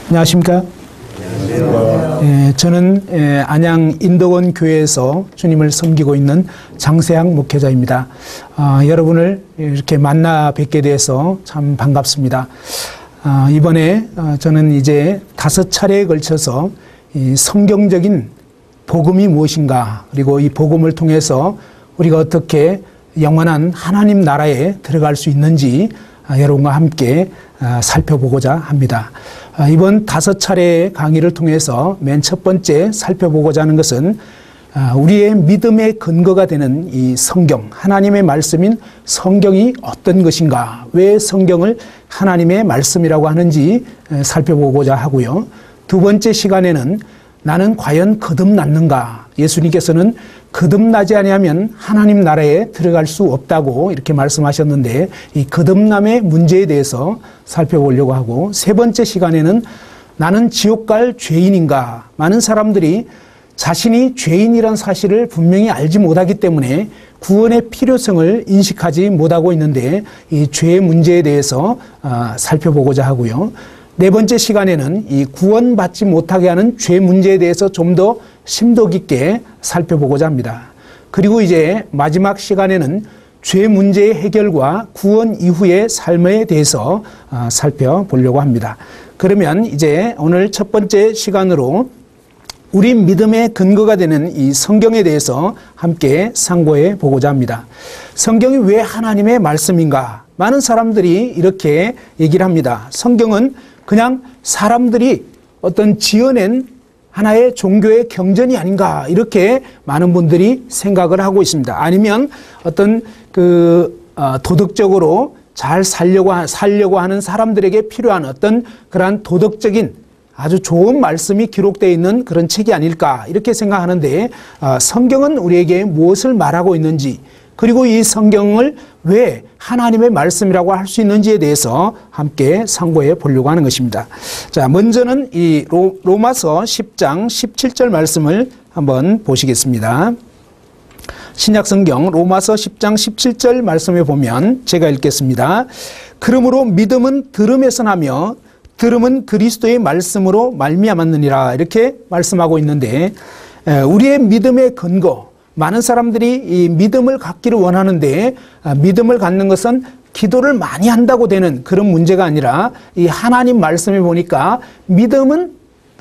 안녕하십니까? 저는 안양 인덕원 교회에서 주님을 섬기고 있는 장세양 목회자입니다. 여러분을 이렇게 만나 뵙게 돼서 참 반갑습니다. 이번에 저는 이제 5차례에 걸쳐서 이 성경적인 복음이 무엇인가, 그리고 이 복음을 통해서 우리가 어떻게 영원한 하나님 나라에 들어갈 수 있는지 여러분과 함께 살펴보고자 합니다. 이번 5차례의 강의를 통해서 맨 첫 번째 살펴보고자 하는 것은 우리의 믿음의 근거가 되는 이 성경, 하나님의 말씀인 성경이 어떤 것인가, 왜 성경을 하나님의 말씀이라고 하는지 살펴보고자 하고요. 두 번째 시간에는 나는 과연 거듭났는가? 예수님께서는 거듭나지 아니하면 하나님 나라에 들어갈 수 없다고 이렇게 말씀하셨는데, 이 거듭남의 문제에 대해서 살펴보려고 하고, 세 번째 시간에는 나는 지옥 갈 죄인인가? 많은 사람들이 자신이 죄인이란 사실을 분명히 알지 못하기 때문에 구원의 필요성을 인식하지 못하고 있는데, 이 죄의 문제에 대해서 살펴보고자 하고요. 네 번째 시간에는 이 구원받지 못하게 하는 죄 문제에 대해서 좀 더 심도 깊게 살펴보고자 합니다. 그리고 이제 마지막 시간에는 죄 문제의 해결과 구원 이후의 삶에 대해서 살펴보려고 합니다. 그러면 이제 오늘 첫 번째 시간으로 우리 믿음의 근거가 되는 이 성경에 대해서 함께 상고해 보고자 합니다. 성경이 왜 하나님의 말씀인가? 많은 사람들이 이렇게 얘기를 합니다. 성경은 그냥 사람들이 어떤 지어낸 하나의 종교의 경전이 아닌가, 이렇게 많은 분들이 생각을 하고 있습니다. 아니면 어떤 도덕적으로 잘 살려고 하는 사람들에게 필요한 어떤 그러한 도덕적인 아주 좋은 말씀이 기록되어 있는 그런 책이 아닐까, 이렇게 생각하는데, 성경은 우리에게 무엇을 말하고 있는지, 그리고 이 성경을 왜 하나님의 말씀이라고 할 수 있는지에 대해서 함께 상고해 보려고 하는 것입니다. 자, 먼저는 이 로마서 10장 17절 말씀을 한번 보시겠습니다. 신약성경 로마서 10장 17절 말씀에 보면 제가 읽겠습니다. 그러므로 믿음은 들음에서 나며 들음은 그리스도의 말씀으로 말미암았느니라, 이렇게 말씀하고 있는데, 우리의 믿음의 근거, 많은 사람들이 이 믿음을 갖기를 원하는데, 믿음을 갖는 것은 기도를 많이 한다고 되는 그런 문제가 아니라, 이 하나님 말씀에 보니까 믿음은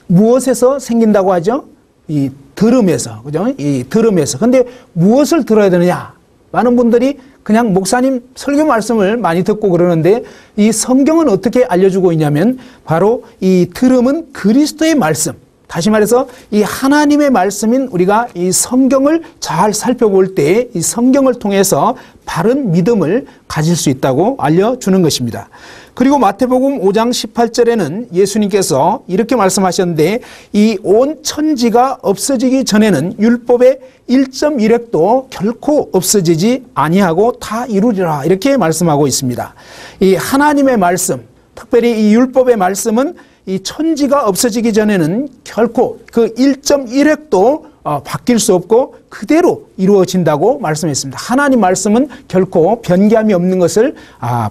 무엇에서 생긴다고 하죠? 이 들음에서, 그죠? 이 들음에서. 근데 무엇을 들어야 되느냐? 많은 분들이 그냥 목사님 설교 말씀을 많이 듣고 그러는데, 이 성경은 어떻게 알려주고 있냐면, 바로 이 들음은 그리스도의 말씀, 다시 말해서 이 하나님의 말씀인 우리가 이 성경을 잘 살펴볼 때 이 성경을 통해서 바른 믿음을 가질 수 있다고 알려주는 것입니다. 그리고 마태복음 5장 18절에는 예수님께서 이렇게 말씀하셨는데, 이 온 천지가 없어지기 전에는 율법의 1.1획도 결코 없어지지 아니하고 다 이루리라, 이렇게 말씀하고 있습니다. 이 하나님의 말씀, 특별히 이 율법의 말씀은 이 천지가 없어지기 전에는 결코 그 1.1획도 바뀔 수 없고 그대로 이루어진다고 말씀했습니다. 하나님 말씀은 결코 변개함이 없는 것을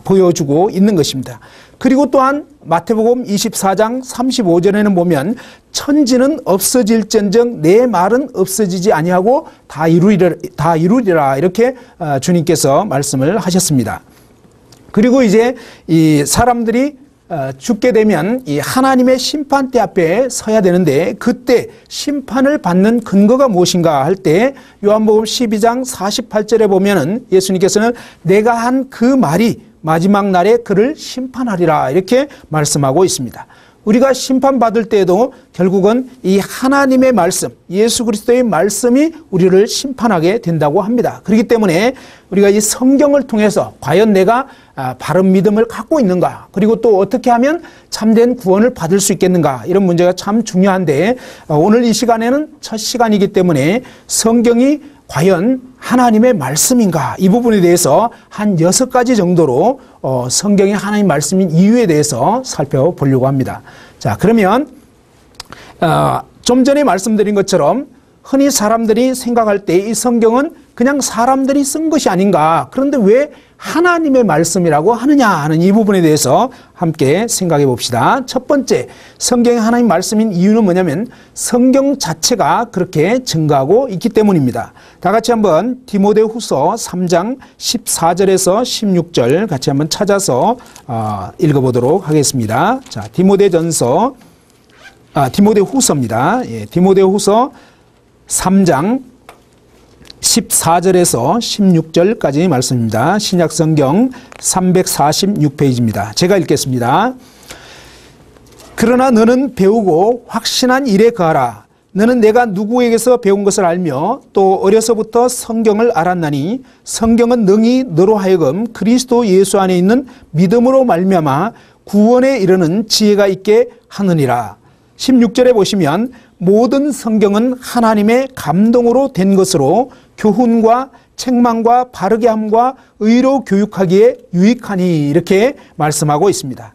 보여주고 있는 것입니다. 그리고 또한 마태복음 24장 35절에는 보면 천지는 없어질전정 내 말은 없어지지 아니하고 다 이루리라, 이렇게 주님께서 말씀을 하셨습니다. 그리고 이제 이 사람들이 죽게 되면 이 하나님의 심판대 앞에 서야 되는데, 그때 심판을 받는 근거가 무엇인가 할 때 요한복음 12장 48절에 보면은 예수님께서는 내가 한 그 말이 마지막 날에 그를 심판하리라, 이렇게 말씀하고 있습니다. 우리가 심판받을 때에도 결국은 이 하나님의 말씀, 예수 그리스도의 말씀이 우리를 심판하게 된다고 합니다. 그렇기 때문에 우리가 이 성경을 통해서 과연 내가 바른 믿음을 갖고 있는가, 그리고 또 어떻게 하면 참된 구원을 받을 수 있겠는가, 이런 문제가 참 중요한데, 오늘 이 시간에는 첫 시간이기 때문에 성경이 과연 하나님의 말씀인가, 이 부분에 대해서 한 6가지 정도로 성경이 하나님 말씀인 이유에 대해서 살펴보려고 합니다. 자, 그러면 좀 전에 말씀드린 것처럼 흔히 사람들이 생각할 때 이 성경은 그냥 사람들이 쓴 것이 아닌가. 그런데 왜 하나님의 말씀이라고 하느냐 하는 이 부분에 대해서 함께 생각해 봅시다. 첫 번째, 성경이 하나님 말씀인 이유는 뭐냐면 성경 자체가 그렇게 증거하고 있기 때문입니다. 다 같이 한번 디모데후서 3장 14절에서 16절 같이 한번 찾아서 읽어보도록 하겠습니다. 자, 디모데후서입니다. 예, 디모데후서 3장 14절에서 16절까지 말씀입니다. 신약성경 346페이지입니다. 제가 읽겠습니다. 그러나 너는 배우고 확신한 일에 거하라. 너는 내가 누구에게서 배운 것을 알며 또 어려서부터 성경을 알았나니 성경은 능히 너로 하여금 그리스도 예수 안에 있는 믿음으로 말미암아 구원에 이르는 지혜가 있게 하느니라. 16절에 보시면 모든 성경은 하나님의 감동으로 된 것으로 교훈과 책망과 바르게 함과 의로 교육하기에 유익하니 이렇게 말씀하고 있습니다.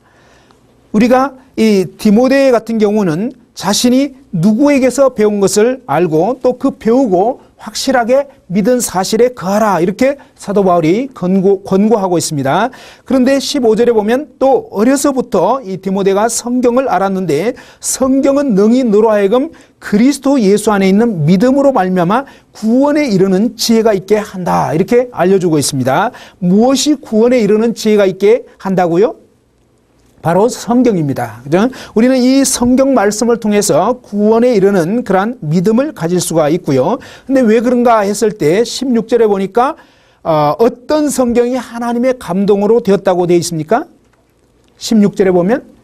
우리가 이 디모데 같은 경우는 자신이 누구에게서 배운 것을 알고 또 그 배우고 확실하게 믿은 사실에 거하라 이렇게 사도 바울이 권고하고 있습니다. 그런데 15절에 보면 또 어려서부터 이 디모데가 성경을 알았는데 성경은 능히 너로 하여금 그리스도 예수 안에 있는 믿음으로 말미암아 구원에 이르는 지혜가 있게 한다 이렇게 알려주고 있습니다. 무엇이 구원에 이르는 지혜가 있게 한다고요? 바로 성경입니다. 그죠? 우리는 이 성경 말씀을 통해서 구원에 이르는 그러한 믿음을 가질 수가 있고요. 근데 왜 그런가 했을 때 16절에 보니까 어떤 성경이 하나님의 감동으로 되었다고 되어 있습니까? 16절에 보면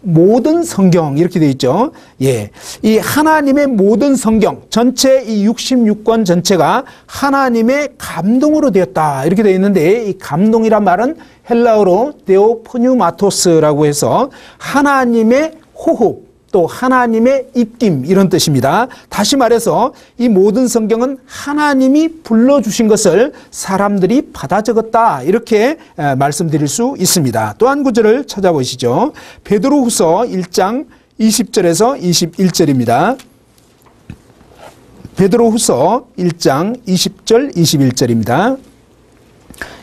모든 성경 이렇게 되어 있죠. 예, 이 하나님의 모든 성경 전체 이 66권 전체가 하나님의 감동으로 되었다 이렇게 되어 있는데 이 감동이란 말은 헬라어로 데오포뉴마토스라고 해서 하나님의 호흡 또 하나님의 입김 이런 뜻입니다. 다시 말해서 이 모든 성경은 하나님이 불러주신 것을 사람들이 받아 적었다 이렇게 말씀드릴 수 있습니다. 또 한 구절을 찾아보시죠. 베드로후서 1장 20절에서 21절입니다. 베드로후서 1장 20절 21절입니다.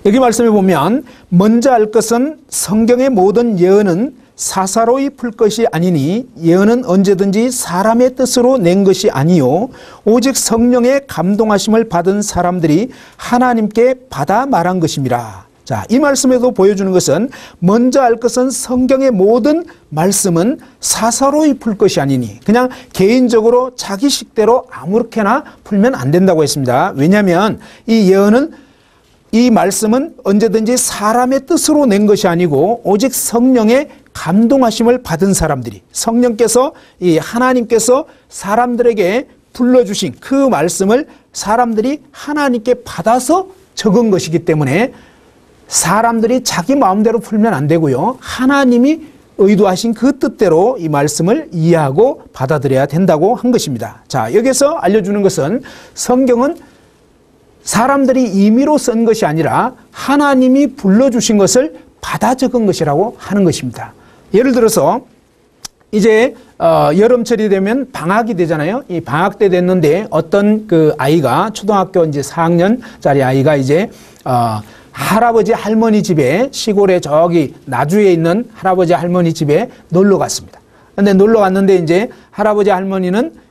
여기 말씀해 보면 먼저 알 것은 성경의 모든 예언은 사사로이 풀 것이 아니니 예언은 언제든지 사람의 뜻으로 낸 것이 아니요 오직 성령의 감동하심을 받은 사람들이 하나님께 받아 말한 것임이라. 자, 이 말씀에도 보여주는 것은 먼저 알 것은 성경의 모든 말씀은 사사로이 풀 것이 아니니 그냥 개인적으로 자기 식대로 아무렇게나 풀면 안 된다고 했습니다. 왜냐하면 이 예언은 이 말씀은 언제든지 사람의 뜻으로 낸 것이 아니고 오직 성령의 감동하심을 받은 사람들이 성령께서 이 하나님께서 사람들에게 불러주신 그 말씀을 사람들이 하나님께 받아서 적은 것이기 때문에 사람들이 자기 마음대로 풀면 안 되고요. 하나님이 의도하신 그 뜻대로 이 말씀을 이해하고 받아들여야 된다고 한 것입니다. 자, 여기서 알려주는 것은 성경은 사람들이 임의로 쓴 것이 아니라 하나님이 불러주신 것을 받아 적은 것이라고 하는 것입니다. 예를 들어서 이제 여름철이 되면 방학이 되잖아요. 이 방학 때 됐는데 어떤 그 아이가 초등학교 이제 4학년짜리 아이가 이제 할아버지 할머니 집에 시골에 저기 나주에 있는 할아버지 할머니 집에 놀러 갔습니다. 근데 놀러 갔는데 이제 할아버지 할머니는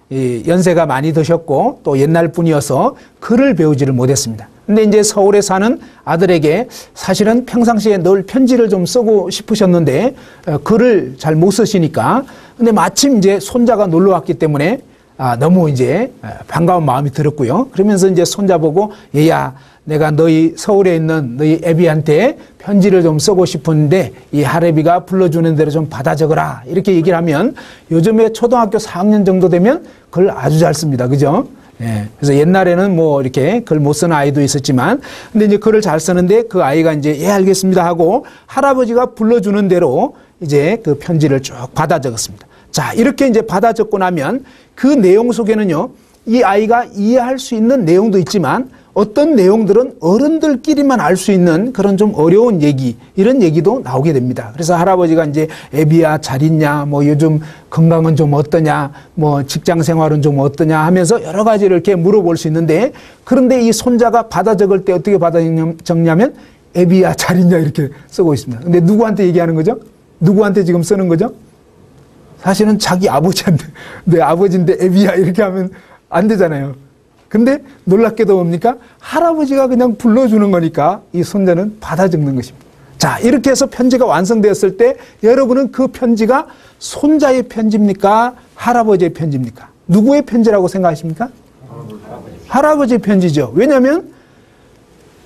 연세가 많이 드셨고 또 옛날 분이어서 글을 배우지를 못했습니다. 근데 이제 서울에 사는 아들에게 사실은 평상시에 늘 편지를 좀 쓰고 싶으셨는데 글을 잘 못 쓰시니까 근데 마침 이제 손자가 놀러 왔기 때문에 너무 이제 반가운 마음이 들었고요. 그러면서 이제 손자 보고 얘야 내가 너희 서울에 있는 너희 애비한테 편지를 좀 쓰고 싶은데 이 할애비가 불러주는 대로 좀 받아 적어라 이렇게 얘기를 하면 요즘에 초등학교 4학년 정도 되면 글 아주 잘 씁니다. 그죠? 예. 그래서 옛날에는 뭐 이렇게 글 못 쓰는 아이도 있었지만 근데 이제 글을 잘 쓰는데 그 아이가 이제 예 알겠습니다 하고 할아버지가 불러주는 대로 이제 그 편지를 쭉 받아 적었습니다. 자, 이렇게 이제 받아 적고 나면 그 내용 속에는요 이 아이가 이해할 수 있는 내용도 있지만 어떤 내용들은 어른들끼리만 알 수 있는 그런 좀 어려운 얘기, 이런 얘기도 나오게 됩니다. 그래서 할아버지가 이제 애비야 잘 있냐, 뭐 요즘 건강은 좀 어떠냐, 뭐 직장 생활은 좀 어떠냐 하면서 여러 가지를 이렇게 물어볼 수 있는데, 그런데 이 손자가 받아 적을 때 어떻게 받아 적냐면 애비야 잘 있냐 이렇게 쓰고 있습니다. 근데 누구한테 얘기하는 거죠? 누구한테 지금 쓰는 거죠? 사실은 자기 아버지한테, 내 아버지인데 애비야 이렇게 하면 안 되잖아요. 근데 놀랍게도 뭡니까? 할아버지가 그냥 불러주는 거니까 이 손자는 받아 적는 것입니다. 자, 이렇게 해서 편지가 완성되었을 때 여러분은 그 편지가 손자의 편지입니까? 할아버지의 편지입니까? 누구의 편지라고 생각하십니까? 할아버지의 편지죠. 왜냐하면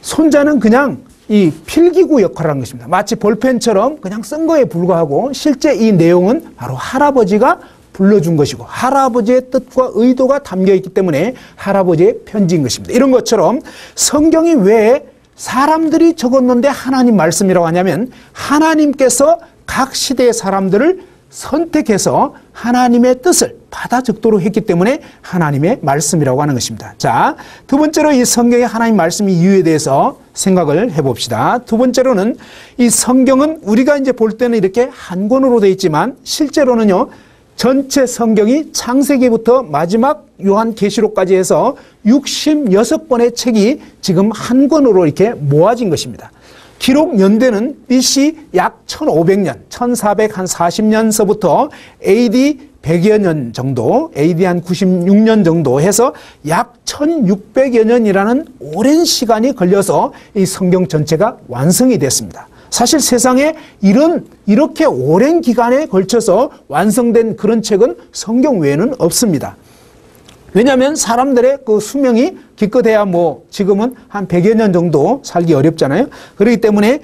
손자는 그냥 이 필기구 역할을 한 것입니다. 마치 볼펜처럼 그냥 쓴 거에 불과하고 실제 이 내용은 바로 할아버지가 불러준 것이고 할아버지의 뜻과 의도가 담겨있기 때문에 할아버지의 편지인 것입니다. 이런 것처럼 성경이 왜 사람들이 적었는데 하나님 말씀이라고 하냐면 하나님께서 각 시대의 사람들을 선택해서 하나님의 뜻을 받아 적도록 했기 때문에 하나님의 말씀이라고 하는 것입니다. 자, 두 번째로 이 성경의 하나님 말씀의 이유에 대해서 생각을 해봅시다. 두 번째로는 이 성경은 우리가 이제 볼 때는 이렇게 한 권으로 되어 있지만 실제로는요, 전체 성경이 창세기부터 마지막 요한계시록까지 해서 66권의 책이 지금 한 권으로 이렇게 모아진 것입니다. 기록 연대는 BC 약 1500년, 1440년서부터 AD 100여 년 정도, AD 한 96년 정도 해서 약 1600여 년이라는 오랜 시간이 걸려서 이 성경 전체가 완성이 됐습니다. 사실 세상에 이렇게 오랜 기간에 걸쳐서 완성된 그런 책은 성경 외에는 없습니다. 왜냐하면 사람들의 그 수명이 기껏해야 뭐 지금은 한 100여 년 정도 살기 어렵잖아요. 그렇기 때문에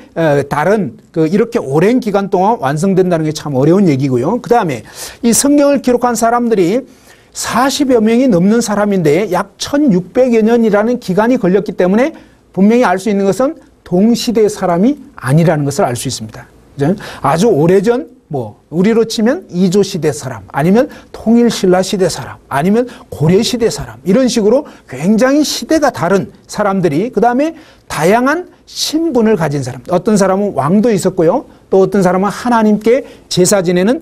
다른 이렇게 오랜 기간 동안 완성된다는 게 참 어려운 얘기고요. 그 다음에 이 성경을 기록한 사람들이 40여 명이 넘는 사람인데 약 1600여 년이라는 기간이 걸렸기 때문에 분명히 알 수 있는 것은 동시대 사람이 아니라는 것을 알 수 있습니다. 아주 오래전 뭐 우리로 치면 이조 시대 사람, 아니면 통일 신라 시대 사람, 아니면 고려 시대 사람, 이런 식으로 굉장히 시대가 다른 사람들이, 그 다음에 다양한 신분을 가진 사람, 어떤 사람은 왕도 있었고요, 또 어떤 사람은 하나님께 제사 지내는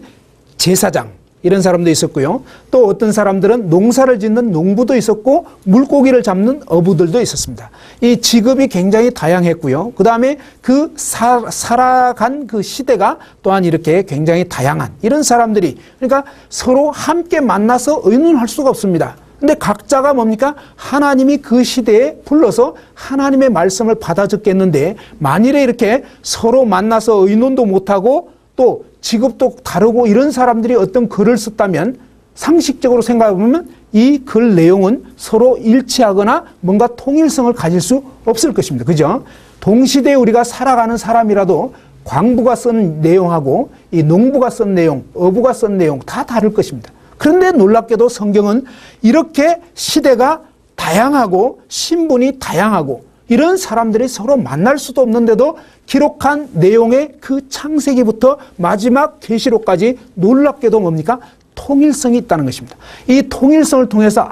제사장, 이런 사람도 있었고요. 또 어떤 사람들은 농사를 짓는 농부도 있었고 물고기를 잡는 어부들도 있었습니다. 이 직업이 굉장히 다양했고요. 그 다음에 그 살아간 그 시대가 또한 이렇게 굉장히 다양한 이런 사람들이, 그러니까 서로 함께 만나서 의논할 수가 없습니다. 근데 각자가 뭡니까? 하나님이 그 시대에 불러서 하나님의 말씀을 받아 적겠는데, 만일에 이렇게 서로 만나서 의논도 못하고 또 직업도 다르고 이런 사람들이 어떤 글을 썼다면 상식적으로 생각해 보면 이 글 내용은 서로 일치하거나 뭔가 통일성을 가질 수 없을 것입니다. 그죠? 동시대에 우리가 살아가는 사람이라도 광부가 쓴 내용하고 이 농부가 쓴 내용, 어부가 쓴 내용 다 다를 것입니다. 그런데 놀랍게도 성경은 이렇게 시대가 다양하고 신분이 다양하고 이런 사람들이 서로 만날 수도 없는데도 기록한 내용의 그 창세기부터 마지막 계시록까지 놀랍게도 뭡니까? 통일성이 있다는 것입니다. 이 통일성을 통해서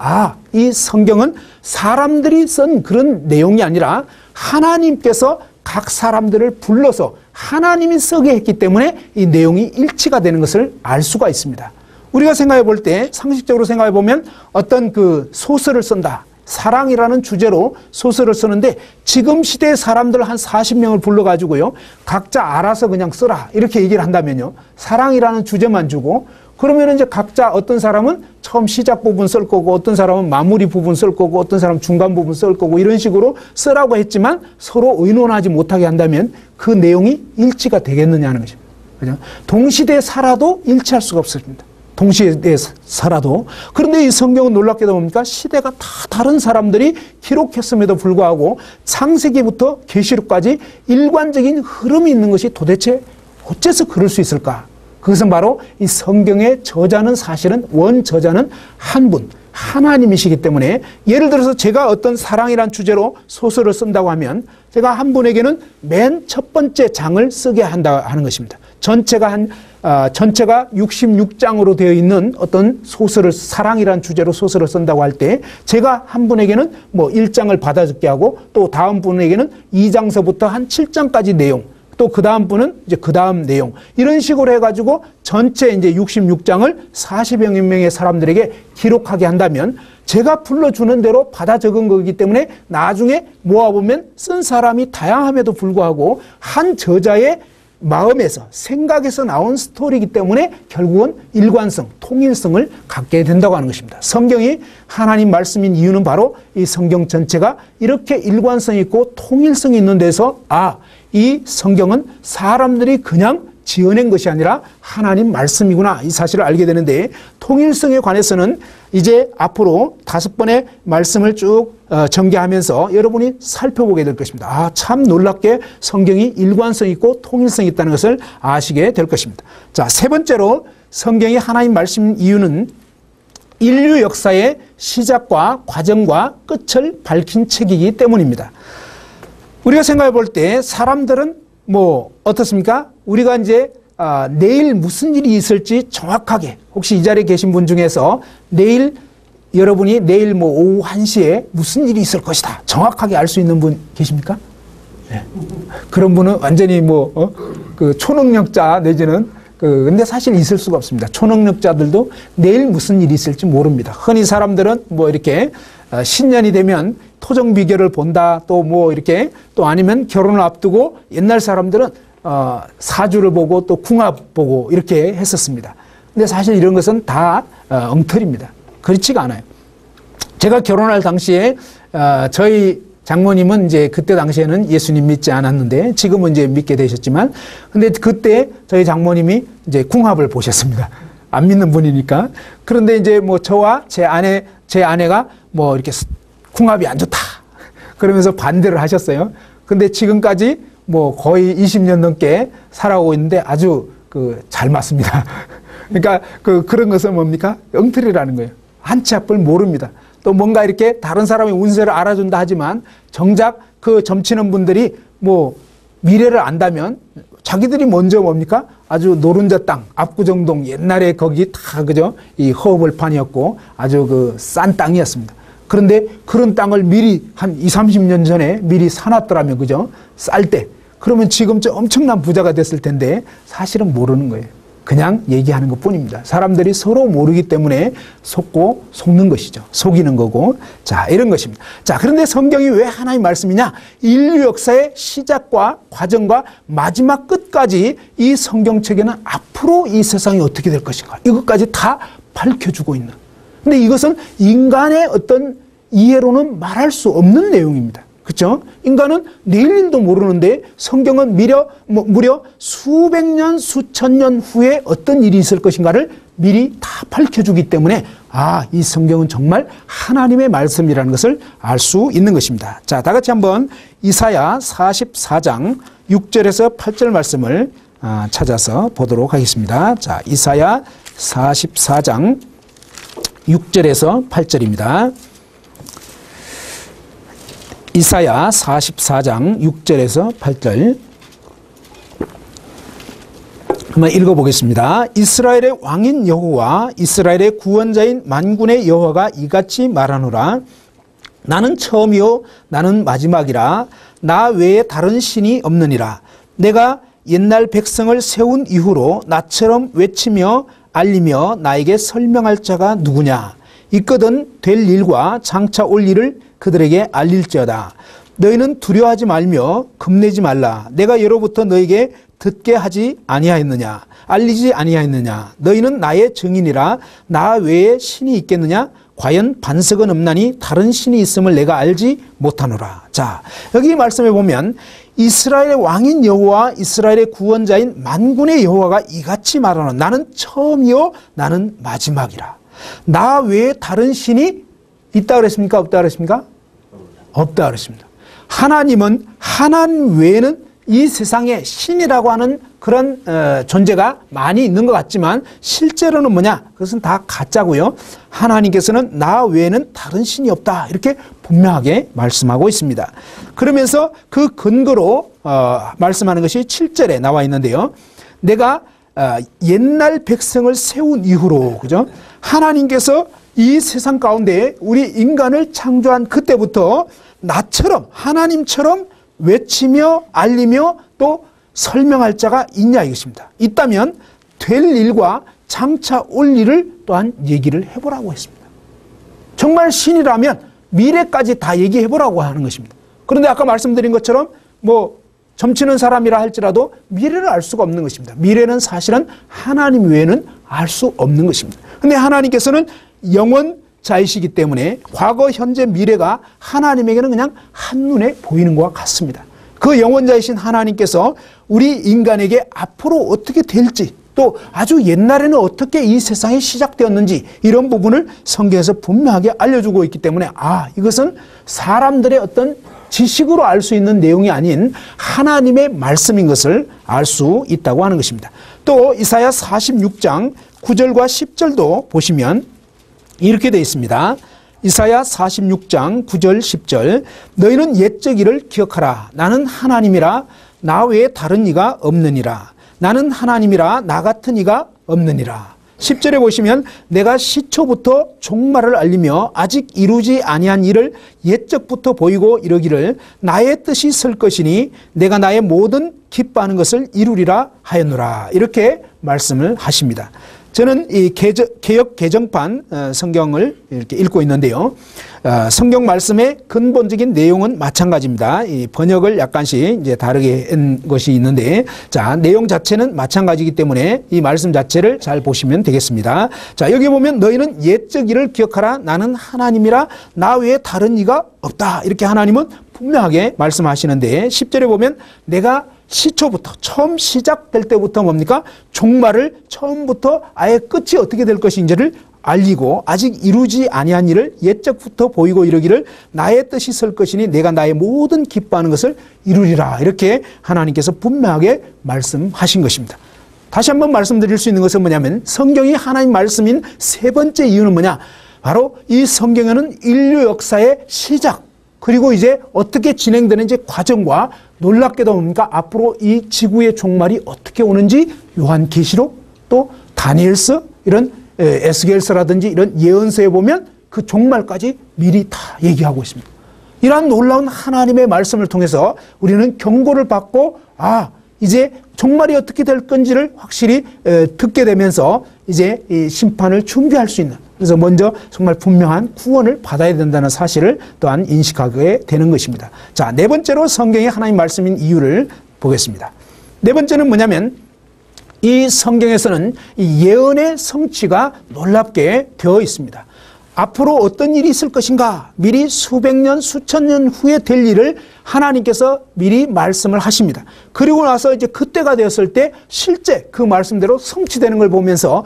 이 성경은 사람들이 쓴 그런 내용이 아니라 하나님께서 각 사람들을 불러서 하나님이 쓰게 했기 때문에 이 내용이 일치가 되는 것을 알 수가 있습니다. 우리가 생각해 볼 때, 상식적으로 생각해 보면 어떤 그 소설을 쓴다, 사랑이라는 주제로 소설을 쓰는데 지금 시대의 사람들 한 40명을 불러가지고요, 각자 알아서 그냥 써라 이렇게 얘기를 한다면요, 사랑이라는 주제만 주고, 그러면 이제 각자 어떤 사람은 처음 시작 부분 쓸 거고, 어떤 사람은 마무리 부분 쓸 거고, 어떤 사람은 중간 부분 쓸 거고, 이런 식으로 쓰라고 했지만 서로 의논하지 못하게 한다면 그 내용이 일치가 되겠느냐는 것입니다. 그죠? 동시대에 살아도 일치할 수가 없습니다. 동시대에 살아도. 그런데 이 성경은 놀랍게도 뭡니까? 시대가 다 다른 사람들이 기록했음에도 불구하고 창세기부터 계시록까지 일관적인 흐름이 있는 것이 도대체 어째서 그럴 수 있을까? 그것은 바로 이 성경의 저자는 사실은 원저자는 한 분, 하나님이시기 때문에, 예를 들어서 제가 어떤 사랑이란 주제로 소설을 쓴다고 하면 제가 한 분에게는 맨 첫 번째 장을 쓰게 한다 하는 것입니다. 전체가 66장으로 되어 있는 어떤 소설을, 사랑이라는 주제로 소설을 쓴다고 할 때 제가 한 분에게는 뭐 1장을 받아 적게 하고 또 다음 분에게는 2장서부터 한 7장까지 내용, 또 그 다음 분은 이제 그 다음 내용, 이런 식으로 해가지고 전체 이제 66장을 40여 명의 사람들에게 기록하게 한다면 제가 불러주는 대로 받아 적은 거기 때문에 나중에 모아보면 쓴 사람이 다양함에도 불구하고 한 저자의 마음에서, 생각에서 나온 스토리이기 때문에 결국은 일관성, 통일성을 갖게 된다고 하는 것입니다. 성경이 하나님 말씀인 이유는 바로 이 성경 전체가 이렇게 일관성 있고 통일성이 있는 데서 이 성경은 사람들이 그냥 지어낸 것이 아니라 하나님 말씀이구나, 이 사실을 알게 되는데, 통일성에 관해서는 이제 앞으로 5번의 말씀을 쭉 전개하면서 여러분이 살펴보게 될 것입니다. 참 놀랍게 성경이 일관성 있고 통일성 있다는 것을 아시게 될 것입니다. 자, 세 번째로 성경이 하나님 말씀인 이유는 인류 역사의 시작과 과정과 끝을 밝힌 책이기 때문입니다. 우리가 생각해 볼 때 사람들은 뭐 어떻습니까? 우리가 이제 내일 무슨 일이 있을지 정확하게, 혹시 이 자리에 계신 분 중에서 여러분이 내일 뭐 오후 1시에 무슨 일이 있을 것이다 정확하게 알 수 있는 분 계십니까? 네. 그런 분은 완전히 그 초능력자 내지는 근데 사실 있을 수가 없습니다. 초능력자들도 내일 무슨 일이 있을지 모릅니다. 흔히 사람들은 뭐 이렇게 신년이 되면 토정 비결을 본다, 또 뭐 이렇게, 또 아니면 결혼을 앞두고 옛날 사람들은 사주를 보고 또 궁합 보고 이렇게 했었습니다. 근데 사실 이런 것은 다 엉터리입니다. 그렇지가 않아요. 제가 결혼할 당시에 저희 장모님은 이제 그때 당시에는 예수님 믿지 않았는데 지금은 이제 믿게 되셨지만, 근데 그때 저희 장모님이 이제 궁합을 보셨습니다. 안 믿는 분이니까. 그런데 이제 뭐 저와 제 아내가 뭐 이렇게 궁합이 안 좋다 그러면서 반대를 하셨어요. 근데 지금까지 뭐 거의 20년 넘게 살아오고 있는데 아주 잘 맞습니다. 그러니까 그런 것은 뭡니까? 엉터리라는 거예요. 한치 앞을 모릅니다. 또 뭔가 이렇게 다른 사람의 운세를 알아준다 하지만 정작 그 점치는 분들이 뭐 미래를 안다면 자기들이 먼저 뭡니까? 아주 노른자 땅, 압구정동 옛날에 거기 다 그죠? 이 허벌판이었고 아주 싼 땅이었습니다. 그런데 그런 땅을 미리 한 20, 30년 전에 미리 사놨더라면 그죠? 쌀 때. 그러면 지금 엄청난 부자가 됐을 텐데 사실은 모르는 거예요. 그냥 얘기하는 것 뿐입니다. 사람들이 서로 모르기 때문에 속고 속는 것이죠. 속이는 거고. 자, 이런 것입니다. 자, 그런데 성경이 왜 하나님 말씀이냐? 인류 역사의 시작과 과정과 마지막 끝까지 이 성경책에는 앞으로 이 세상이 어떻게 될 것인가, 이것까지 다 밝혀주고 있는. 근데 이것은 인간의 어떤 이해로는 말할 수 없는 내용입니다. 그렇죠? 인간은 내일 일도 모르는데 성경은 무려 수백 년, 수천 년 후에 어떤 일이 있을 것인가를 미리 다 밝혀주기 때문에 이 성경은 정말 하나님의 말씀이라는 것을 알 수 있는 것입니다. 자, 다 같이 한번 이사야 44장 6절에서 8절 말씀을 찾아서 보도록 하겠습니다. 자, 이사야 44장 6절에서 8절입니다. 이사야 44장 6절에서 8절 한번 읽어보겠습니다. 이스라엘의 왕인 여호와, 이스라엘의 구원자인 만군의 여호와가 이같이 말하노라. 나는 처음이요 나는 마지막이라. 나 외에 다른 신이 없느니라. 내가 옛날 백성을 세운 이후로 나처럼 외치며 알리며 나에게 설명할 자가 누구냐. 있거든 될 일과 장차 올 일을 그들에게 알릴지어다. 너희는 두려워하지 말며 겁내지 말라. 내가 예로부터 너에게 듣게 하지 아니하였느냐, 알리지 아니하였느냐. 너희는 나의 증인이라. 나 외에 신이 있겠느냐. 과연 반석은 없나니 다른 신이 있음을 내가 알지 못하노라. 자, 여기 말씀해 보면 이스라엘의 왕인 여호와, 이스라엘의 구원자인 만군의 여호와가 이같이 말하노라. 나는 처음이요 나는 마지막이라. 나 외에 다른 신이 있다 그랬습니까? 없다 그랬습니까? 없다 그랬습니다. 하나님은, 하나님 외에는 이 세상에 신이라고 하는 그런 존재가 많이 있는 것 같지만 실제로는 뭐냐? 그것은 다 가짜고요. 하나님께서는 나 외에는 다른 신이 없다, 이렇게 분명하게 말씀하고 있습니다. 그러면서 그 근거로 말씀하는 것이 7절에 나와 있는데요. 내가 옛날 백성을 세운 이후로, 그죠? 하나님께서 이 세상 가운데 우리 인간을 창조한 그때부터 나처럼, 하나님처럼 외치며 알리며 또 설명할 자가 있냐 이것입니다. 있다면 될 일과 장차 올 일을 또한 얘기를 해보라고 했습니다. 정말 신이라면 미래까지 다 얘기해보라고 하는 것입니다. 그런데 아까 말씀드린 것처럼 점치는 사람이라 할지라도 미래를 알 수가 없는 것입니다. 미래는 사실은 하나님 외에는 알 수 없는 것입니다. 그런데 하나님께서는 영원자이시기 때문에 과거, 현재, 미래가 하나님에게는 그냥 한눈에 보이는 것과 같습니다. 그 영원자이신 하나님께서 우리 인간에게 앞으로 어떻게 될지, 또 아주 옛날에는 어떻게 이 세상이 시작되었는지 이런 부분을 성경에서 분명하게 알려주고 있기 때문에 이것은 사람들의 어떤 지식으로 알 수 있는 내용이 아닌 하나님의 말씀인 것을 알 수 있다고 하는 것입니다. 또 이사야 46장 9절과 10절도 보시면 이렇게 되어 있습니다. 이사야 46장 9절 10절 너희는 옛적 일을 기억하라. 나는 하나님이라 나 외에 다른 이가 없느니라. 나는 하나님이라 나 같은 이가 없느니라. 10절에 보시면 내가 시초부터 종말을 알리며 아직 이루지 아니한 일을 옛적부터 보이고 이르기를 나의 뜻이 설 것이니 내가 나의 모든 기뻐하는 것을 이루리라 하였노라. 이렇게 말씀을 하십니다. 저는 이 개역 개정판 성경을 이렇게 읽고 있는데요. 성경 말씀의 근본적인 내용은 마찬가지입니다. 이 번역을 약간씩 이제 다르게 한 것이 있는데, 자, 내용 자체는 마찬가지이기 때문에 이 말씀 자체를 잘 보시면 되겠습니다. 자, 여기 보면 너희는 옛적 일을 기억하라. 나는 하나님이라 나 외에 다른 이가 없다. 이렇게 하나님은 분명하게 말씀하시는데 10절에 보면 내가 시초부터 처음 시작될 때부터 뭡니까? 종말을 처음부터 아예 끝이 어떻게 될 것인지를 알리고 아직 이루지 아니한 일을 옛적부터 보이고 이르기를 나의 뜻이 설 것이니 내가 나의 모든 기뻐하는 것을 이루리라. 이렇게 하나님께서 분명하게 말씀하신 것입니다. 다시 한번 말씀드릴 수 있는 것은 뭐냐면 성경이 하나님 말씀인 세 번째 이유는 뭐냐? 바로 이 성경에는 인류 역사의 시작 그리고 이제 어떻게 진행되는지 과정과 놀랍게도 뭡니까? 앞으로 이 지구의 종말이 어떻게 오는지 요한계시록 또 다니엘서 이런 에스겔서라든지 이런 예언서에 보면 그 종말까지 미리 다 얘기하고 있습니다. 이러한 놀라운 하나님의 말씀을 통해서 우리는 경고를 받고 이제 종말이 어떻게 될 건지를 확실히 듣게 되면서 이제 이 심판을 준비할 수 있는, 그래서 먼저 정말 분명한 구원을 받아야 된다는 사실을 또한 인식하게 되는 것입니다. 자, 네 번째로 성경이 하나님 말씀인 이유를 보겠습니다. 네 번째는 뭐냐면 이 성경에서는 이 예언의 성취가 놀랍게 되어 있습니다. 앞으로 어떤 일이 있을 것인가 미리 수백 년 수천 년 후에 될 일을 하나님께서 미리 말씀을 하십니다. 그리고 나서 이제 그때가 되었을 때 실제 그 말씀대로 성취되는 걸 보면서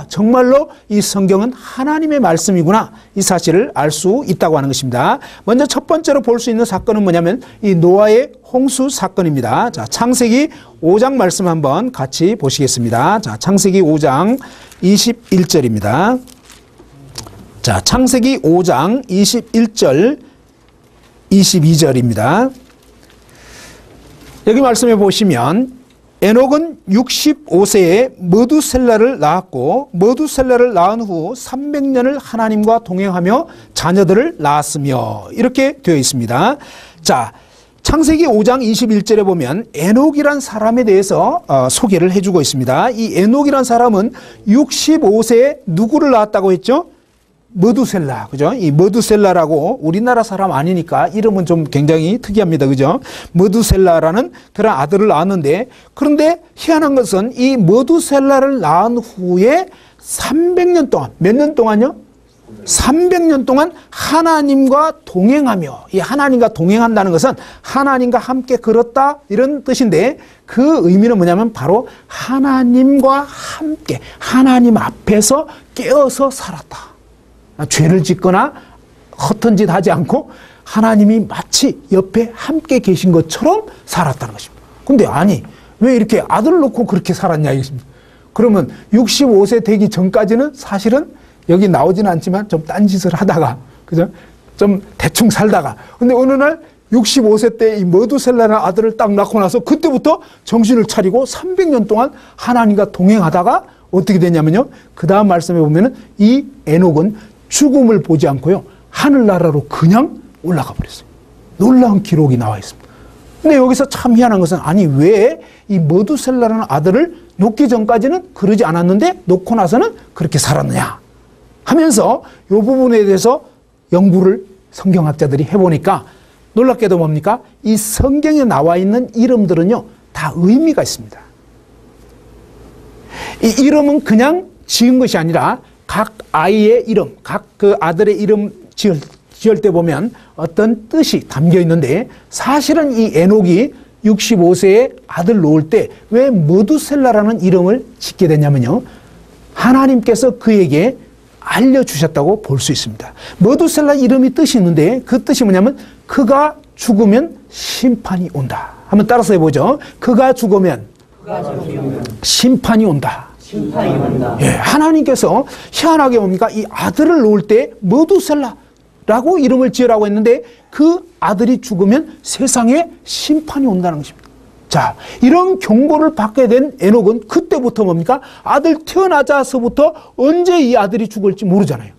정말로 이 성경은 하나님의 말씀이구나, 이 사실을 알 수 있다고 하는 것입니다. 먼저 첫 번째로 볼 수 있는 사건은 뭐냐면 이 노아의 홍수 사건입니다. 자, 창세기 5장 말씀 한번 같이 보시겠습니다. 자, 창세기 5장 21절입니다. 자, 창세기 5장 21절 22절입니다. 여기 말씀해 보시면 에녹은 65세에 머두셀라를 낳았고 머두셀라를 낳은 후 300년을 하나님과 동행하며 자녀들을 낳았으며 이렇게 되어 있습니다. 자, 창세기 5장 21절에 보면 에녹이란 사람에 대해서 소개를 해주고 있습니다. 이 에녹이란 사람은 65세에 누구를 낳았다고 했죠? 머두셀라, 그죠? 이 머두셀라라고 우리나라 사람 아니니까 이름은 좀 굉장히 특이합니다, 그죠? 머두셀라라는 그런 아들을 낳았는데, 그런데 희한한 것은 이 머두셀라를 낳은 후에 300년 동안, 몇 년 동안요? 300년 동안 하나님과 동행하며, 이 하나님과 동행한다는 것은 하나님과 함께 걸었다 이런 뜻인데, 그 의미는 뭐냐면 바로 하나님과 함께 하나님 앞에서 깨어서 살았다. 죄를 짓거나 허튼 짓 하지 않고 하나님이 마치 옆에 함께 계신 것처럼 살았다는 것입니다. 근데 왜 이렇게 아들을 놓고 그렇게 살았냐 이것입니다. 그러면 65세 되기 전까지는 사실은 여기 나오지는 않지만 좀 딴짓을 하다가, 그죠? 좀 대충 살다가, 근데 어느 날 65세 때 이 머두셀라라는 아들을 딱 낳고 나서 그때부터 정신을 차리고 300년 동안 하나님과 동행하다가 어떻게 됐냐면요. 그 다음 말씀에 보면은 이 에녹은 죽음을 보지 않고요. 하늘나라로 그냥 올라가 버렸어요. 놀라운 기록이 나와 있습니다. 근데 여기서 참 희한한 것은 아니 왜 이 머두셀라라는 아들을 놓기 전까지는 그러지 않았는데 놓고 나서는 그렇게 살았느냐 하면서 이 부분에 대해서 연구를 성경학자들이 해보니까 놀랍게도 뭡니까? 이 성경에 나와 있는 이름들은요 다 의미가 있습니다. 이 이름은 그냥 지은 것이 아니라 각 아이의 이름, 각 그 아들의 이름 지을 때 보면 어떤 뜻이 담겨 있는데 사실은 이 에녹이 65세에 아들 놓을 때 왜 머두셀라라는 이름을 짓게 됐냐면요. 하나님께서 그에게 알려주셨다고 볼 수 있습니다. 머두셀라 이름이 뜻이 있는데 그 뜻이 뭐냐면 그가 죽으면 심판이 온다. 한번 따라서 해보죠. 그가 죽으면 심판이 온다. 심판이 온다. 예, 하나님께서 희한하게 뭡니까? 이 아들을 놓을 때 머두셀라라고 이름을 지으라고 했는데 그 아들이 죽으면 세상에 심판이 온다는 것입니다. 자, 이런 경고를 받게 된 에녹은 그때부터 뭡니까? 아들 태어나자서부터 언제 이 아들이 죽을지 모르잖아요.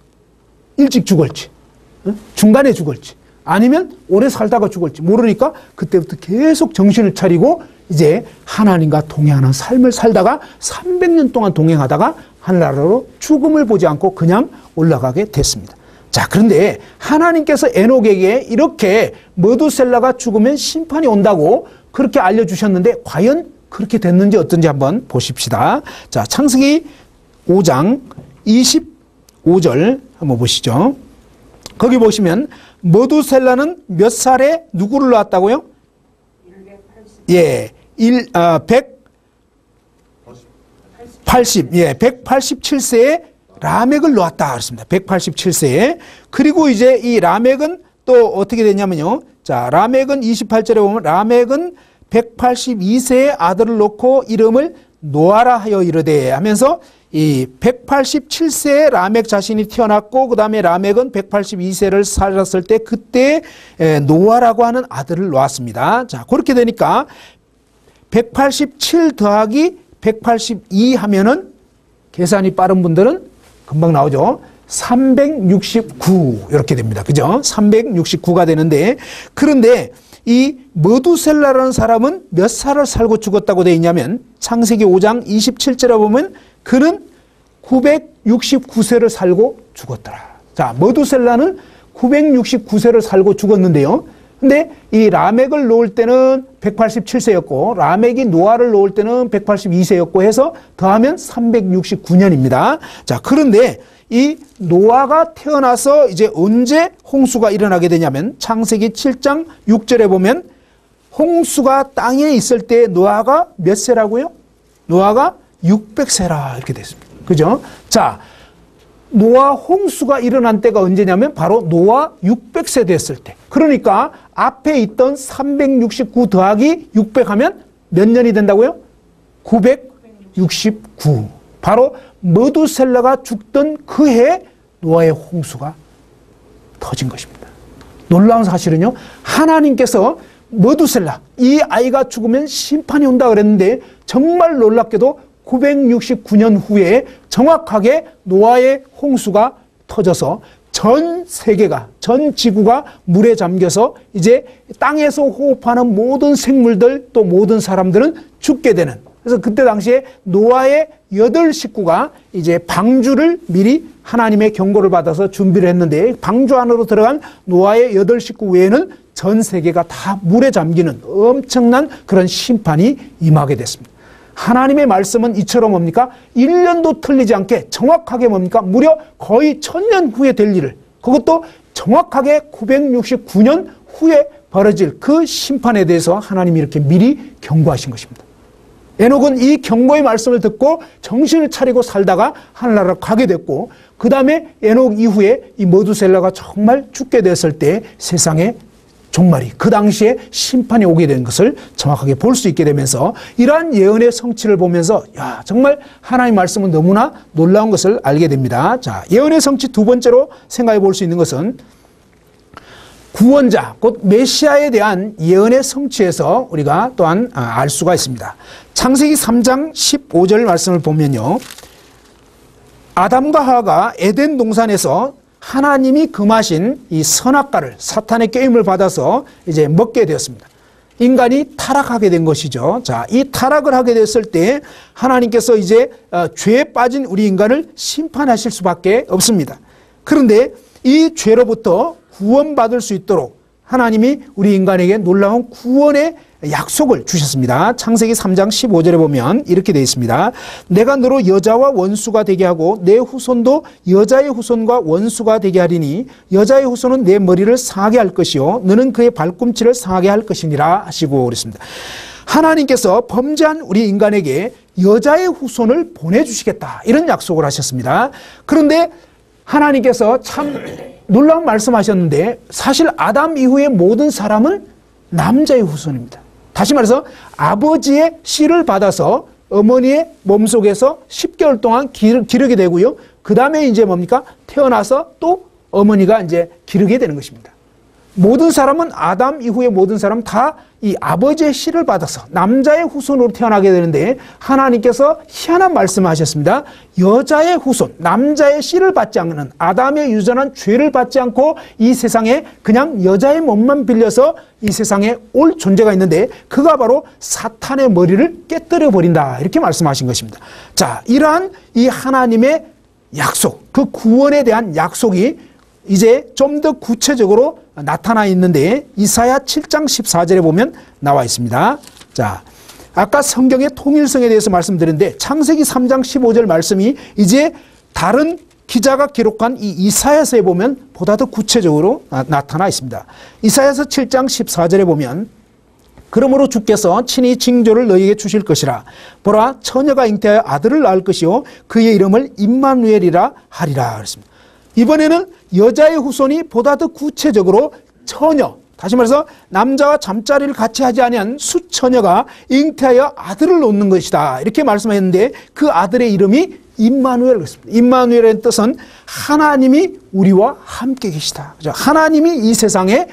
일찍 죽을지, 중간에 죽을지, 아니면 오래 살다가 죽을지 모르니까 그때부터 계속 정신을 차리고 이제 하나님과 동행하는 삶을 살다가 300년 동안 동행하다가 하늘나라로 죽음을 보지 않고 그냥 올라가게 됐습니다. 자, 그런데 하나님께서 에녹에게 이렇게 머두셀라가 죽으면 심판이 온다고 그렇게 알려주셨는데 과연 그렇게 됐는지 어떤지 한번 보십시다. 자, 창세기 5장 25절 한번 보시죠. 거기 보시면 머두셀라는 몇 살에 누구를 낳았다고요? 187세에 라멕을 놓았다 그랬습니다. 187세에. 그리고 이제 이 라멕은 또 어떻게 되냐면요. 자, 라멕은 28절에 보면 라멕은 182세의 아들을 놓고 이름을 노아라 하여 이르되 하면서 이 187세에 라멕 자신이 태어났고 그 다음에 라멕은 182세를 살았을 때 그때 노아라고 하는 아들을 놓았습니다. 자, 그렇게 되니까 187 더하기 182 하면은 계산이 빠른 분들은 금방 나오죠. 369 이렇게 됩니다. 그죠? 369가 되는데 그런데 이 머두셀라라는 사람은 몇 살을 살고 죽었다고 되어 있냐면 창세기 5장 27절에 보면 그는 969세를 살고 죽었더라. 자, 머두셀라는 969세를 살고 죽었는데요. 근데 이 라멕을 놓을 때는 187세였고 라멕이 노아를 놓을 때는 182세였고 해서 더하면 369년입니다. 자, 그런데 이 노아가 태어나서 이제 언제 홍수가 일어나게 되냐면 창세기 7장 6절에 보면 홍수가 땅에 있을 때 노아가 몇 세라고요? 노아가 600세라 이렇게 됐습니다. 그죠? 자, 노아 홍수가 일어난 때가 언제냐면 바로 노아 600세 됐을 때. 그러니까 앞에 있던 369 더하기 600 하면 몇 년이 된다고요? 969. 바로 머두셀라가 죽던 그 해 노아의 홍수가 터진 것입니다. 놀라운 사실은요. 하나님께서 머두셀라 이 아이가 죽으면 심판이 온다 그랬는데 정말 놀랍게도 969년 후에 정확하게 노아의 홍수가 터져서 전 세계가, 전 지구가 물에 잠겨서 이제 땅에서 호흡하는 모든 생물들 또 모든 사람들은 죽게 되는. 그래서 그때 당시에 노아의 8 식구가 이제 방주를 미리 하나님의 경고를 받아서 준비를 했는데 방주 안으로 들어간 노아의 8 식구 외에는 전 세계가 다 물에 잠기는 엄청난 그런 심판이 임하게 됐습니다. 하나님의 말씀은 이처럼 뭡니까? 1년도 틀리지 않게 정확하게 뭡니까? 무려 거의 1000년 후에 될 일을 그것도 정확하게 969년 후에 벌어질 그 심판에 대해서 하나님이 이렇게 미리 경고하신 것입니다. 에녹은 이 경고의 말씀을 듣고 정신을 차리고 살다가 하늘나라로 가게 됐고 그 다음에 에녹 이후에 이 머두셀라가 정말 죽게 됐을 때 세상에 종말이 그 당시에 심판이 오게 된 것을 정확하게 볼 수 있게 되면서 이러한 예언의 성취를 보면서 야 정말 하나님의 말씀은 너무나 놀라운 것을 알게 됩니다. 자, 예언의 성취 두 번째로 생각해 볼 수 있는 것은 구원자, 곧 메시아에 대한 예언의 성취에서 우리가 또한 알 수가 있습니다. 창세기 3장 15절 말씀을 보면요. 아담과 하와가 에덴 동산에서 하나님이 금하신 이 선악과를 사탄의 꾀임을 받아서 이제 먹게 되었습니다. 인간이 타락하게 된 것이죠. 자, 이 타락을 하게 됐을 때 하나님께서 이제 죄에 빠진 우리 인간을 심판하실 수밖에 없습니다. 그런데 이 죄로부터 구원받을 수 있도록 하나님이 우리 인간에게 놀라운 구원의 약속을 주셨습니다. 창세기 3장 15절에 보면 이렇게 되어 있습니다. 내가 너로 여자와 원수가 되게 하고 내 후손도 여자의 후손과 원수가 되게 하리니 여자의 후손은 내 머리를 상하게 할 것이요 너는 그의 발꿈치를 상하게 할 것이니라 하시고 그랬습니다. 하나님께서 범죄한 우리 인간에게 여자의 후손을 보내주시겠다 이런 약속을 하셨습니다. 그런데 하나님께서 참 놀라운 말씀하셨는데 사실 아담 이후의 모든 사람은 남자의 후손입니다. 다시 말해서 아버지의 씨를 받아서 어머니의 몸속에서 10개월 동안 기르게 되고요. 그 다음에 이제 뭡니까? 태어나서 또 어머니가 이제 기르게 되는 것입니다. 모든 사람은 아담 이후의 모든 사람은 다 이 아버지의 씨를 받아서 남자의 후손으로 태어나게 되는데 하나님께서 희한한 말씀을 하셨습니다. 여자의 후손, 남자의 씨를 받지 않는 아담의 유전한 죄를 받지 않고 이 세상에 그냥 여자의 몸만 빌려서 이 세상에 올 존재가 있는데 그가 바로 사탄의 머리를 깨뜨려 버린다 이렇게 말씀하신 것입니다. 자, 이러한 이 하나님의 약속, 그 구원에 대한 약속이 이제 좀 더 구체적으로 나타나 있는데 이사야 7장 14절에 보면 나와 있습니다. 자, 아까 성경의 통일성에 대해서 말씀드렸는데 창세기 3장 15절 말씀이 이제 다른 기자가 기록한 이 이사야서에 보면 보다 더 구체적으로 나타나 있습니다. 이사야서 7장 14절에 보면 그러므로 주께서 친히 징조를 너희에게 주실 것이라. 보라, 처녀가 잉태하여 아들을 낳을 것이요 그의 이름을 임마누엘이라 하리라 그랬습니다. 이번에는 여자의 후손이 보다 더 구체적으로 처녀, 다시 말해서 남자와 잠자리를 같이 하지 아니한 수처녀가 잉태하여 아들을 놓는 것이다 이렇게 말씀했는데 그 아들의 이름이 임마누엘 그랬습니다. 임마누엘의 뜻은 하나님이 우리와 함께 계시다. 하나님이 이 세상에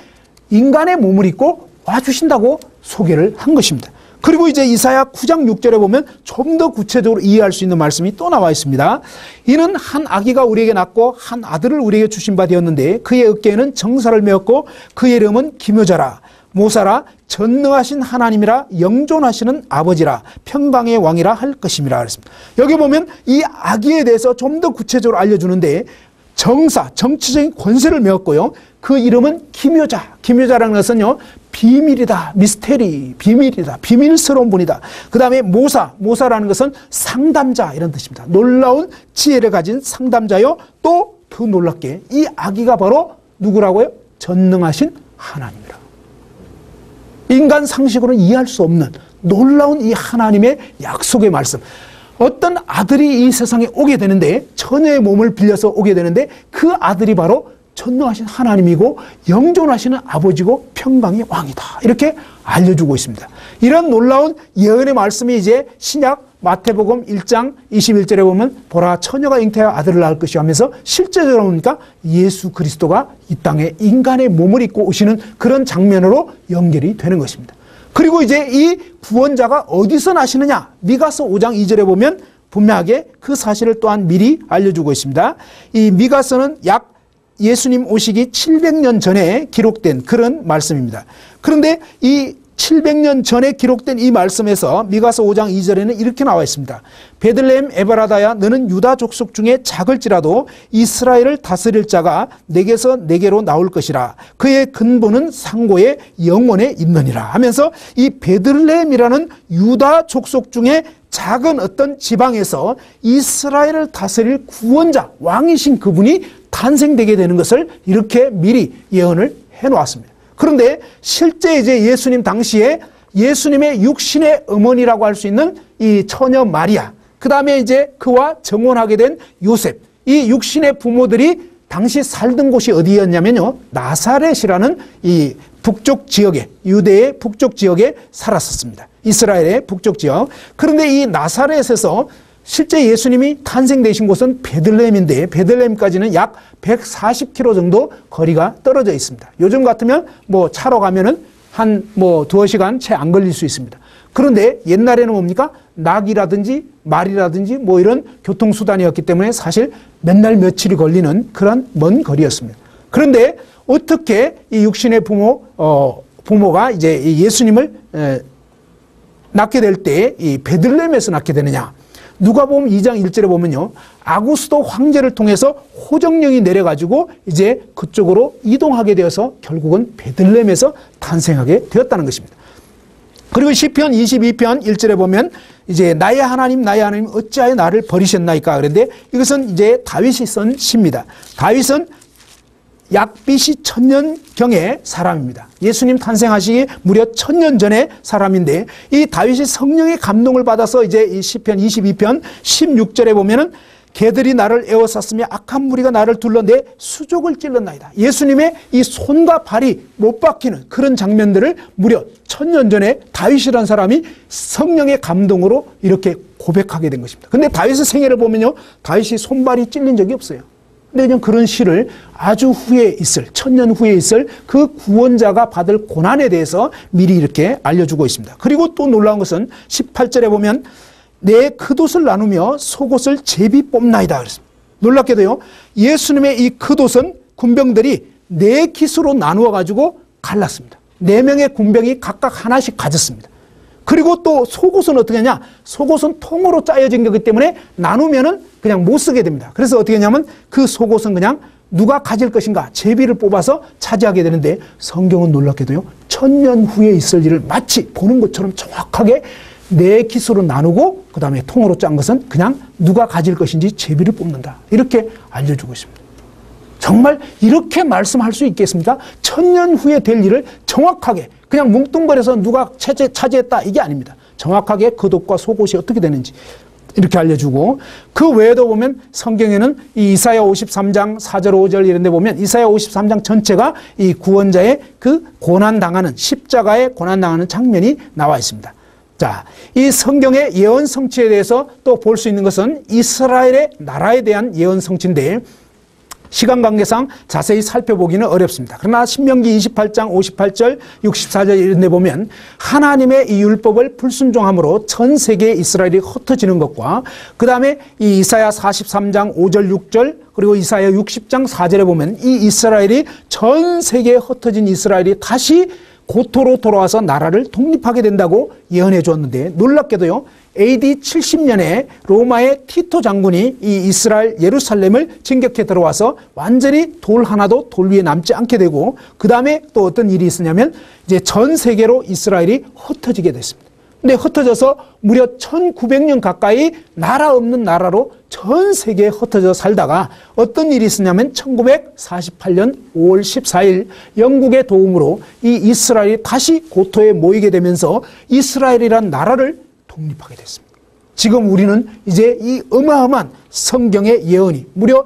인간의 몸을 입고 와주신다고 소개를 한 것입니다. 그리고 이제 이사야 9장 6절에 보면 좀 더 구체적으로 이해할 수 있는 말씀이 또 나와 있습니다. 이는 한 아기가 우리에게 낳고 한 아들을 우리에게 주신 바 되었는데 그의 어깨에는 정사를 메었고 그의 이름은 기묘자라 모사라 전능하신 하나님이라 영존하시는 아버지라 평강의 왕이라 할 것임이라 그랬습니다. 여기 보면 이 아기에 대해서 좀 더 구체적으로 알려주는데 정사, 정치적인 권세를 메었고요. 그 이름은 기묘자. 기묘자라는 것은요, 비밀이다. 미스테리. 비밀이다. 비밀스러운 분이다. 그 다음에 모사. 모사라는 것은 상담자 이런 뜻입니다. 놀라운 지혜를 가진 상담자요. 또 더 놀랍게 이 아기가 바로 누구라고요? 전능하신 하나님이라. 인간 상식으로는 이해할 수 없는 놀라운 이 하나님의 약속의 말씀. 어떤 아들이 이 세상에 오게 되는데 처녀의 몸을 빌려서 오게 되는데 그 아들이 바로 전능하신 하나님이고 영존하시는 아버지고 평강의 왕이다. 이렇게 알려주고 있습니다. 이런 놀라운 예언의 말씀이 이제 신약 마태복음 1장 21절에 보면 보라 처녀가 잉태하여 아들을 낳을 것이 하면서 실제적으로 보니까 예수 그리스도가 이 땅에 인간의 몸을 입고 오시는 그런 장면으로 연결이 되는 것입니다. 그리고 이제 이 구원자가 어디서 나시느냐? 미가서 5장 2절에 보면 분명하게 그 사실을 또한 미리 알려주고 있습니다. 이 미가서는 약 예수님 오시기 700년 전에 기록된 그런 말씀입니다. 그런데 이 700년 전에 기록된 이 말씀에서 미가서 5장 2절에는 이렇게 나와 있습니다. 베들레헴 에바라다야 너는 유다 족속 중에 작을지라도 이스라엘을 다스릴 자가 내게서 내게로 나올 것이라. 그의 근본은 상고의 영원에 있느니라 하면서 이 베들레헴이라는 유다 족속 중에 작은 어떤 지방에서 이스라엘을 다스릴 구원자 왕이신 그분이 탄생되게 되는 것을 이렇게 미리 예언을 해놓았습니다. 그런데 실제 이제 예수님 당시에 예수님의 육신의 어머니라고 할 수 있는 이 처녀 마리아, 그 다음에 이제 그와 정혼하게 된 요셉, 이 육신의 부모들이 당시 살던 곳이 어디였냐면요, 나사렛이라는 이 북쪽 지역에, 유대의 북쪽 지역에 살았었습니다. 이스라엘의 북쪽 지역. 그런데 이 나사렛에서 실제 예수님이 탄생되신 곳은 베들레헴인데 베들레헴까지는 약 140km 정도 거리가 떨어져 있습니다. 요즘 같으면 뭐 차로 가면은 한 뭐 두어 시간 채 안 걸릴 수 있습니다. 그런데 옛날에는 뭡니까? 낙이라든지 말이라든지 뭐 이런 교통수단이었기 때문에 사실 몇 날 며칠이 걸리는 그런 먼 거리였습니다. 그런데 어떻게 이 육신의 부모가 이제 예수님을 낳게 될 때 이 베들레헴에서 낳게 되느냐? 누가복음 2장 1절에 보면요. 아구스도 황제를 통해서 호정령이 내려가지고 이제 그쪽으로 이동하게 되어서 결국은 베들레헴에서 탄생하게 되었다는 것입니다. 그리고 시편 22편 1절에 보면 이제 나의 하나님 어찌하여 나를 버리셨나이까? 그런데 이것은 이제 다윗이 쓴 시입니다. 다윗은 약 BC 1000년경의 사람입니다. 예수님 탄생하시기 무려 1000년 전의 사람인데 이 다윗이 성령의 감동을 받아서 이제 이 시편 22편 16절에 보면은 개들이 나를 에워쌌으며 악한 무리가 나를 둘러 내 수족을 찔렀나이다. 예수님의 이 손과 발이 못 박히는 그런 장면들을 무려 1000년 전에 다윗이라는 사람이 성령의 감동으로 이렇게 고백하게 된 것입니다. 근데 다윗의 생애를 보면요. 다윗이 손발이 찔린 적이 없어요. 근데 그냥 그런 시를 아주 후에 있을 1000년 후에 있을 그 구원자가 받을 고난에 대해서 미리 이렇게 알려주고 있습니다. 그리고 또 놀라운 것은 18절에 보면 내 겉옷을 나누며 속옷을 제비 뽑나이다 그랬습니다. 놀랍게도요. 예수님의 이 겉옷은 군병들이 4깃으로 나누어 가지고 갈랐습니다. 4명의 군병이 각각 하나씩 가졌습니다. 그리고 또 속옷은 어떻게 하냐? 속옷은 통으로 짜여진 거기 때문에 나누면은 그냥 못 쓰게 됩니다. 그래서 어떻게 하냐면 그 속옷은 그냥 누가 가질 것인가 제비를 뽑아서 차지하게 되는데 성경은 놀랍게도요. 1000년 후에 있을 일을 마치 보는 것처럼 정확하게 4깃으로 나누고 그 다음에 통으로 짠 것은 그냥 누가 가질 것인지 제비를 뽑는다. 이렇게 알려주고 있습니다. 정말 이렇게 말씀할 수 있겠습니까? 1000년 후에 될 일을 정확하게 그냥 뭉뚱거려서 누가 차지했다 이게 아닙니다. 정확하게 겉옷과 속옷이 어떻게 되는지 이렇게 알려주고 그 외에도 보면 성경에는 이 이사야 53장 4절 5절 이런 데 보면 이사야 53장 전체가 이 구원자의 그 고난당하는 십자가에 고난당하는 장면이 나와 있습니다. 자, 이 성경의 예언 성취에 대해서 또 볼 수 있는 것은 이스라엘의 나라에 대한 예언 성취인데 시간 관계상 자세히 살펴보기는 어렵습니다. 그러나 신명기 28장 58절 64절 이런 데 보면 하나님의 이 율법을 불순종함으로 전 세계에 이스라엘이 흩어지는 것과 그 다음에 이 이사야 43장 5절 6절 그리고 이사야 60장 4절에 보면 이 이스라엘이 전 세계에 흩어진 이스라엘이 다시 고토로 돌아와서 나라를 독립하게 된다고 예언해 주었는데 놀랍게도요. AD 70년에 로마의 티토 장군이 이 이스라엘 예루살렘을 진격해 들어와서 완전히 돌 하나도 돌 위에 남지 않게 되고 그 다음에 또 어떤 일이 있었냐면 이제 전 세계로 이스라엘이 흩어지게 됐습니다. 근데 흩어져서 무려 1900년 가까이 나라 없는 나라로 전 세계에 흩어져 살다가 어떤 일이 있었냐면 1948년 5월 14일 영국의 도움으로 이 이스라엘이 다시 고토에 모이게 되면서 이스라엘이란 나라를 독립하게 됐습니다. 지금 우리는 이제 이 어마어마한 성경의 예언이 무려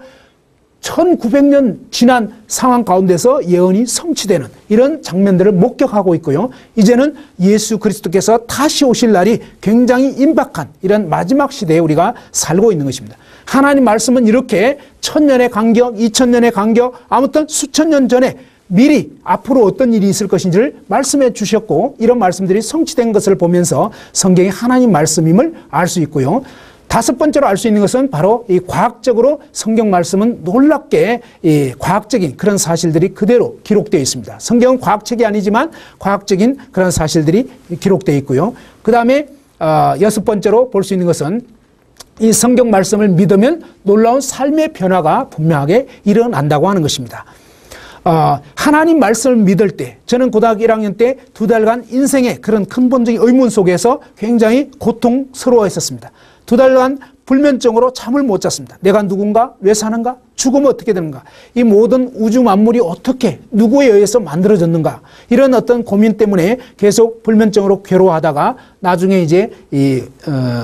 1900년 지난 상황 가운데서 예언이 성취되는 이런 장면들을 목격하고 있고요. 이제는 예수 그리스도께서 다시 오실 날이 굉장히 임박한 이런 마지막 시대에 우리가 살고 있는 것입니다. 하나님 말씀은 이렇게 1000년의 간격, 2000년의 간격, 아무튼 수천 년 전에 미리 앞으로 어떤 일이 있을 것인지를 말씀해 주셨고 이런 말씀들이 성취된 것을 보면서 성경이 하나님 말씀임을 알 수 있고요. 다섯 번째로 알 수 있는 것은 바로 이 과학적으로 성경 말씀은 놀랍게 이 과학적인 그런 사실들이 그대로 기록되어 있습니다. 성경은 과학책이 아니지만 과학적인 그런 사실들이 기록되어 있고요. 그 다음에 여섯 번째로 볼 수 있는 것은 이 성경 말씀을 믿으면 놀라운 삶의 변화가 분명하게 일어난다고 하는 것입니다. 하나님 말씀을 믿을 때 저는 고등학교 1학년 때 2달간 인생의 그런 근본적인 의문 속에서 굉장히 고통스러워했었습니다. 2달간 불면증으로 잠을 못 잤습니다. 내가 누군가? 왜 사는가? 죽으면 어떻게 되는가? 이 모든 우주 만물이 어떻게 누구에 의해서 만들어졌는가? 이런 어떤 고민 때문에 계속 불면증으로 괴로워하다가 나중에 이제 이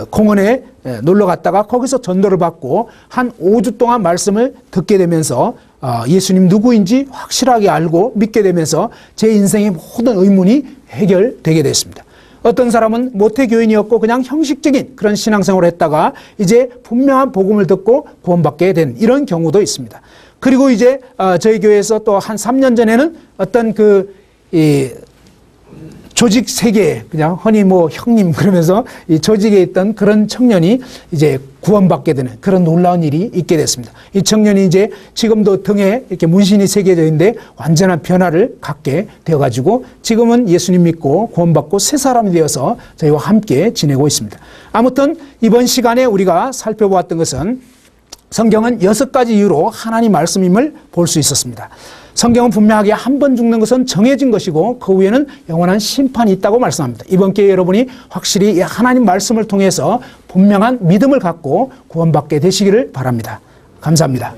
공원에 놀러 갔다가 거기서 전도를 받고 한 5주 동안 말씀을 듣게 되면서 예수님 누구인지 확실하게 알고 믿게 되면서 제 인생의 모든 의문이 해결되게 됐습니다. 어떤 사람은 모태교인이었고 그냥 형식적인 그런 신앙생활을 했다가 이제 분명한 복음을 듣고 구원받게 된 이런 경우도 있습니다. 그리고 이제 저희 교회에서 또 한 3년 전에는 어떤 조직 세계에 그냥 흔히 뭐 형님 그러면서 이 조직에 있던 그런 청년이 이제 구원받게 되는 그런 놀라운 일이 있게 됐습니다. 이 청년이 이제 지금도 등에 이렇게 문신이 새겨져 있는데 완전한 변화를 갖게 되어가지고 지금은 예수님 믿고 구원받고 새 사람이 되어서 저희와 함께 지내고 있습니다. 아무튼 이번 시간에 우리가 살펴보았던 것은 성경은 6가지 이유로 하나님 말씀임을 볼 수 있었습니다. 성경은 분명하게 한 번 죽는 것은 정해진 것이고 그 후에는 영원한 심판이 있다고 말씀합니다. 이번 기회에 여러분이 확실히 하나님 말씀을 통해서 분명한 믿음을 갖고 구원받게 되시기를 바랍니다. 감사합니다.